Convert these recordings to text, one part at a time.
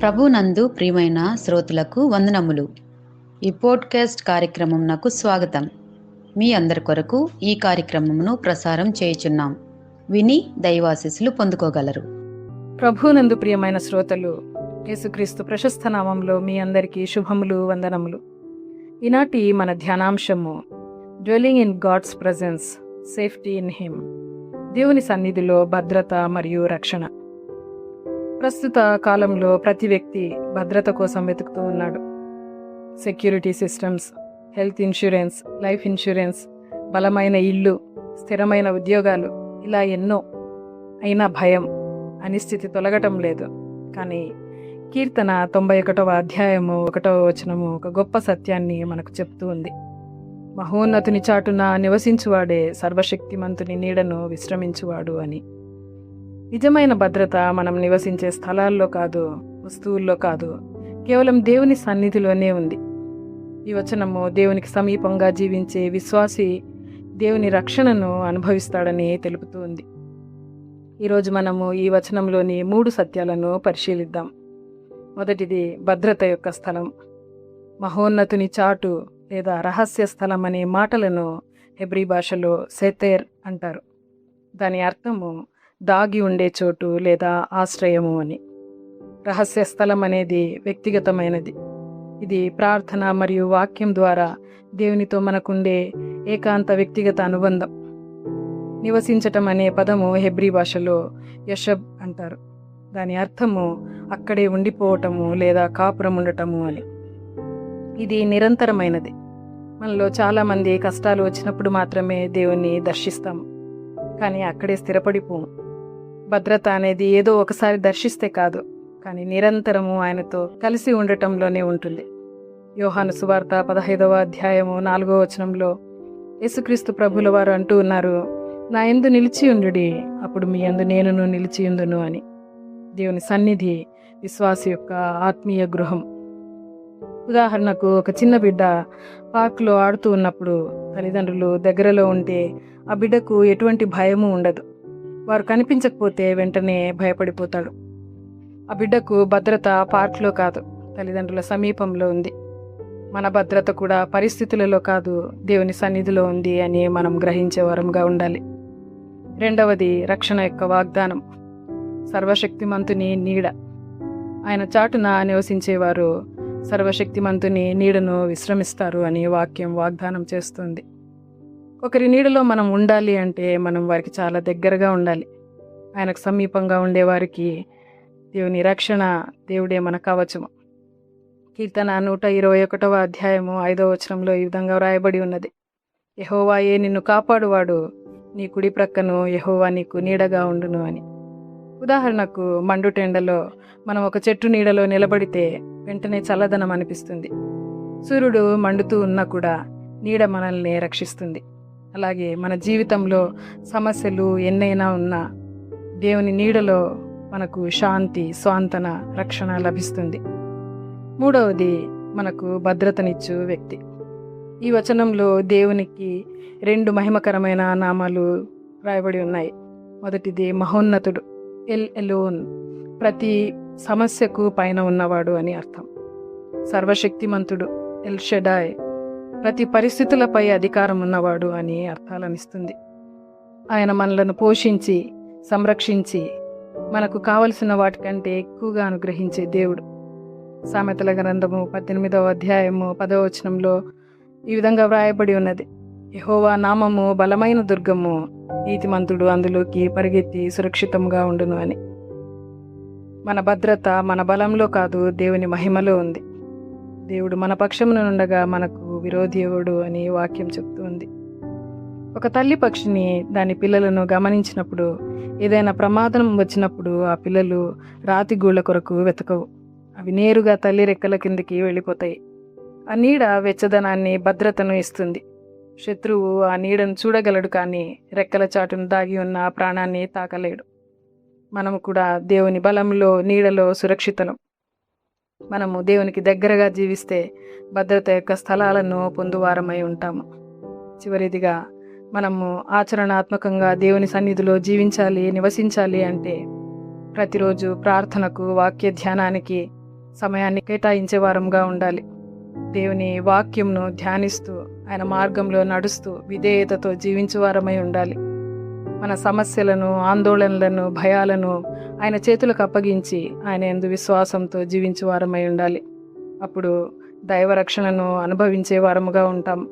ప్రభునందు ప్రియమైన శ్రోతలకు వందనములు. ఈ పోడ్కాస్ట్ కార్యక్రమం నాకు స్వాగతం. మీ అందరి కొరకు ఈ కార్యక్రమమును ప్రసారం చేయుచున్నాం. విని దైవాశీస్సులు పొందుకోగలరు. ప్రభునందు ప్రియమైన శ్రోతలు, యేసుక్రీస్తు ప్రశస్త నామంలో మీ అందరికీ శుభములు, వందనములు. ఈనాటి మన ధ్యానాంశము dwelling in God's presence, safety in him. దేవుని సన్నిధిలో భద్రత మరియు రక్షణ. ప్రస్తుత కాలంలో ప్రతి వ్యక్తి భద్రత కోసం వెతుకుతూ ఉన్నాడు. Security systems, health insurance, life insurance, బలమైన ఇల్లు, స్థిరమైన ఉద్యోగాలు, ఇలా ఎన్నో. అయినా భయం, అనిశ్చితి తొలగటం లేదు. కానీ కీర్తన 91వ అధ్యాయము 1వ వచనము ఒక గొప్ప సత్యాన్ని మనకు చెప్తూ ఉంది. మహోన్నతుని చాటున నివసించువాడే సర్వశక్తిమంతుని నీడను విశ్రమించువాడు అని. నిజమైన భద్రత మనం నివసించే స్థలాల్లో కాదు, వస్తువుల్లో కాదు, కేవలం దేవుని సన్నిధిలోనే ఉంది. ఈ వచనము దేవునికి సమీపంగా జీవించే విశ్వాసి దేవుని రక్షణను అనుభవిస్తాడని తెలుపుతూ ఉంది. ఈరోజు మనము ఈ వచనంలోని 3 సత్యాలను పరిశీలిద్దాం. మొదటిది భద్రత యొక్క స్థలం. మహోన్నతుని చాటు లేదా రహస్య స్థలం అనే మాటలను హెబ్రీ భాషలో సేతేర్ అంటారు. దాని అర్థము దాగి ఉండే చోటు లేదా ఆశ్రయము అని. రహస్య స్థలం అనేది వ్యక్తిగతమైనది. ఇది ప్రార్థన మరియు వాక్యం ద్వారా దేవునితో మనకుండే ఏకాంత వ్యక్తిగత అనుబంధం. నివసించటం అనే పదము హెబ్రీ భాషలో యషబ్ అంటారు. దాని అర్థము అక్కడే ఉండిపోవటము లేదా కాపురం ఉండటము అని. ఇది నిరంతరమైనది. మనలో చాలామంది కష్టాలు వచ్చినప్పుడు మాత్రమే దేవుణ్ణి దర్శిస్తాము, కానీ అక్కడే స్థిరపడిపోము. భద్రత అనేది ఏదో ఒకసారి దర్శిస్తే కాదు, కానీ నిరంతరము ఆయనతో కలిసి ఉండటంలోనే ఉంటుంది. యోహాను సువార్త 15వ అధ్యాయము 4వ వచనంలో యేసుక్రీస్తు ప్రభుల వారు అంటూ ఉన్నారు, నా యందు నిలిచియుండుడి, అప్పుడు మీ యందు నేనును నిలిచియుందును అని. దేవుని సన్నిధి విశ్వాసి యొక్క ఆత్మీయ గృహం. ఉదాహరణకు, ఒక చిన్న బిడ్డ పార్కులో ఆడుతూ ఉన్నప్పుడు తల్లిదండ్రులు దగ్గరలో ఉంటే ఆ బిడ్డకు ఎటువంటి భయము ఉండదు. వారు కనిపించకపోతే వెంటనే భయపడిపోతాడు. ఆ బిడ్డకు భద్రత పార్కులో కాదు, తల్లిదండ్రుల సమీపంలో ఉంది. మన భద్రత కూడా పరిస్థితులలో కాదు, దేవుని సన్నిధిలో ఉంది అని మనం గ్రహించే వరంగా ఉండాలి. రెండవది రక్షణ యొక్క వాగ్దానం. సర్వశక్తిమంతుని నీడ. ఆయన చాటున నివసించేవారు సర్వశక్తిమంతుని నీడను విశ్రమిస్తారు అని వాక్యం వాగ్దానం చేస్తుంది. ఒకరి నీడలో మనం ఉండాలి అంటే మనం వారికి చాలా దగ్గరగా ఉండాలి. ఆయనకు సమీపంగా ఉండేవారికి దేవుని రక్షణ, దేవుడే మన కవచము. కీర్తన 121వ అధ్యాయము 5వ వచనంలో ఈ విధంగా వ్రాయబడి ఉన్నది, యెహోవాయే నిన్ను కాపాడువాడు, నీ కుడి ప్రక్కను యెహోవా నీకు నీడగా ఉండును అని. ఉదాహరణకు, మండుటెండలో మనం ఒక చెట్టు నీడలో నిలబడితే వెంటనే చల్లదనం అనిపిస్తుంది. సూర్యుడు మండుతూ ఉన్నా కూడా నీడ మనల్ని రక్షిస్తుంది. అలాగే మన జీవితంలో సమస్యలు ఎన్నైనా ఉన్నా దేవుని నీడలో మనకు శాంతి, స్వాంతన, రక్షణ లభిస్తుంది. మూడవది మనకు భద్రతనిచ్చు వ్యక్తి. ఈ వచనంలో దేవునికి 2 మహిమకరమైన నామాలు రాయబడి ఉన్నాయి. మొదటిది మహోన్నతుడు, ఎల్ ఎలోన్, ప్రతి సమస్యకు పైన ఉన్నవాడు అని అర్థం. సర్వశక్తిమంతుడు, ఎల్ షెడాయ్, ప్రతి పరిస్థితులపై అధికారం ఉన్నవాడు అని అర్థాలనిస్తుంది. ఆయన మనలను పోషించి, సంరక్షించి, మనకు కావలసిన వాటికంటే ఎక్కువగా అనుగ్రహించే దేవుడు. సామెతల గ్రంథము 18వ అధ్యాయము 10వ వచనంలో ఈ విధంగా వ్రాయబడి ఉన్నది, యెహోవా నామము బలమైన దుర్గము, నీతిమంతుడు అందులోకి పరిగెత్తి సురక్షితంగా ఉండును అని. మన భద్రత మన బలంలో కాదు, దేవుని మహిమలో ఉంది. దేవుడు మన పక్షమున ఉండగా మనకు విరోధి ఎవడు అని వాక్యం చెప్తూ ఉంది. ఒక తల్లి పక్షిని, దాని పిల్లలను గమనించినప్పుడు, ఏదైనా ప్రమాదం వచ్చినప్పుడు ఆ పిల్లలు రాతి గూళ్ళ కొరకు వెతకవు. అవి నేరుగా తల్లి రెక్కల కిందకి వెళ్ళిపోతాయి. ఆ నీడ వెచ్చదనాన్ని, భద్రతను ఇస్తుంది. శత్రువు ఆ నీడను చూడగలడు, కానీ రెక్కల చాటును దాగి ఉన్న ప్రాణాన్ని తాకలేడు. మనము కూడా దేవుని బలంలో, నీడలో సురక్షితలం. మనము దేవునికి దగ్గరగా జీవిస్తే భద్రత యొక్క స్థలాలను పొందువారమై ఉంటాము. చివరిదిగా, మనము ఆచరణాత్మకంగా దేవుని సన్నిధిలో జీవించాలి, నివసించాలి అంటే ప్రతిరోజు ప్రార్థనకు, వాక్య ధ్యానానికి, సమయాన్ని కేటాయించే వారంగా ఉండాలి. దేవుని వాక్యంను ధ్యానిస్తూ ఆయన మార్గంలో నడుస్తూ విధేయతతో జీవించువారమై ఉండాలి. మన సమస్యలను, ఆందోళనలను, భయాలను ఆయన చేతులకు అప్పగించి ఆయన యందు విశ్వాసంతో జీవించువారమై ఉండాలి. అప్పుడు దైవరక్షణను అనుభవించే వారముగా ఉంటాం.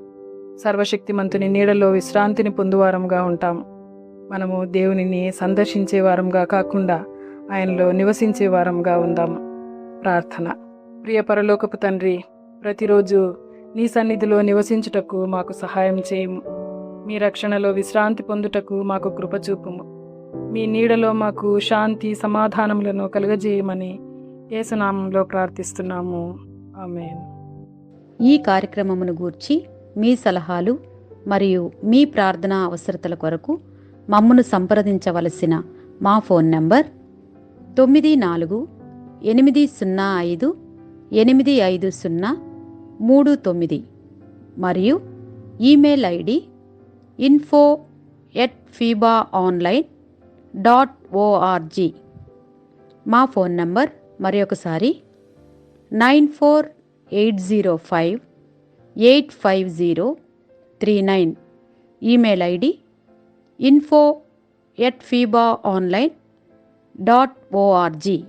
సర్వశక్తిమంతుని నీడలో విశ్రాంతిని పొందువారముగా ఉంటాం. మనము దేవునిని సందర్శించే వారంగా కాకుండా ఆయనలో నివసించే వారంగా ఉందాం. ప్రార్థన. ప్రియ పరలోకపు తండ్రి, ప్రతిరోజు నీ సన్నిధిలో నివసించుటకు మాకు సహాయం చేయము. మీ రక్షణలో విశ్రాంతి పొందుటకు మాకు కృప చూపుము. మీ నీడలో మాకు శాంతి సమాధానములను కలుగజేయమని యేసునామంలో ప్రార్థిస్తున్నాము. ఆమేన్. ఈ కార్యక్రమమును గూర్చి మీ సలహాలు మరియు మీ ప్రార్థనా అవసరతల కొరకు మమ్మను సంప్రదించవలసిన మా ఫోన్ నంబర్ 9448508503 మరియు ఈమెయిల్ ఐడి info@fibaonline.org. మా ఫోన్ నంబర్ మరొకసారి 9480585039. Email ID info@fibaonline.org.